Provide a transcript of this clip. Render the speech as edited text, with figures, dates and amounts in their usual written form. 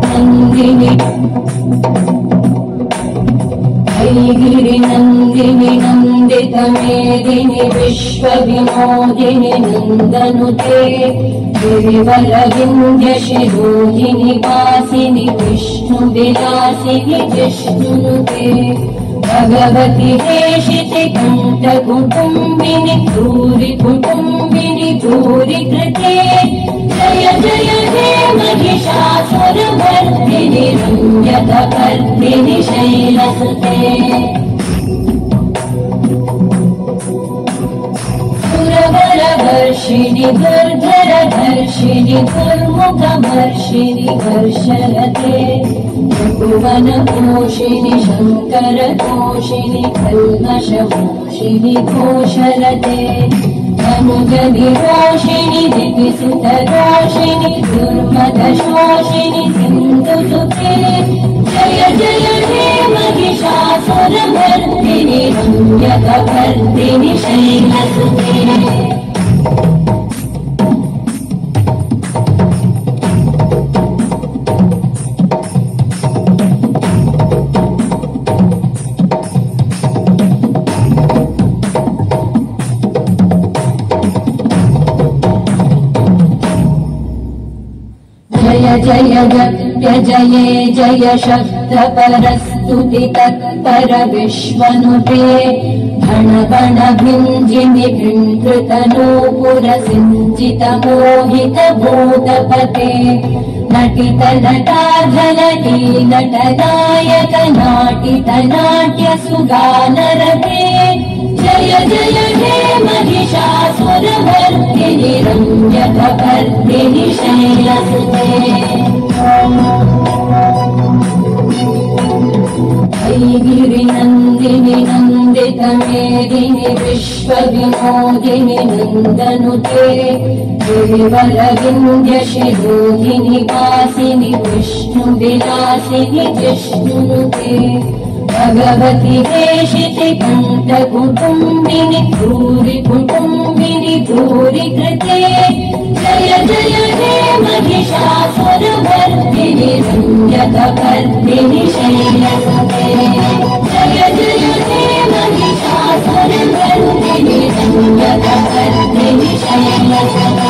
नन्दिनि ऐगिरि नन्दिनि नन्दितमेदिनि विश्वविनोदिनि नन्दनुते गिरिवरविन्द्यशिरोधिनि वासिनि विष्णुविलासिनि जिष्णुनुते भगवति देशिति कण्ठकुटुम्बिनि भूरि कुटुम्बिनि भूरि कृते जय जय हे महिषासुरमर्दिनि रम्यकपर्दिनि शैलसुते सुरवरवर्षिणि दुर्धरधर्षिणि दुर्मुखवर्षिणि वर्षलते त्रिभुवनपोषिणि शङ्करतोषिणि कल्मषमोषिणि घोषलते अनुजनिरोषिणि दिविसुतरोषिणि दुर्मदशोषिणि सिन्धुसुते जय जय हे महिषासुरमर्दिनि रम्यकपर्दिनि शैलसुते जय जय जये जय शब्दपरस्तुति तत्पर विश्वनुते घन गण भिञ्जिनि भृङ्कृतनूपुर सिञ्चित मोहित भूतपते नटित नटार्धनटी नटनायक नाटित नाट्य सुगानरते जय जय हे महिषासुरमर्दिनि रम्यकपर्दिनि शैलसुते ऐगिरि नन्दिनि नन्दितमेदिनि विश्वविनोदिनि नन्दनुते गिरिवरविन्द्यशिरोधिनि वासिनि विष्णुविलासिनि जिष्णुनुते भगवति देशिति कण्ठकुटुम्बिनि भूरि कुटुम्बिनि भूरि कृते जय जय हे महिषासुरमर्दिनि रम्यकपर्दिनि शैलसुते जय जय हे महिषासुरमर्दिनि रम्यकपर्दिनि शैलसुते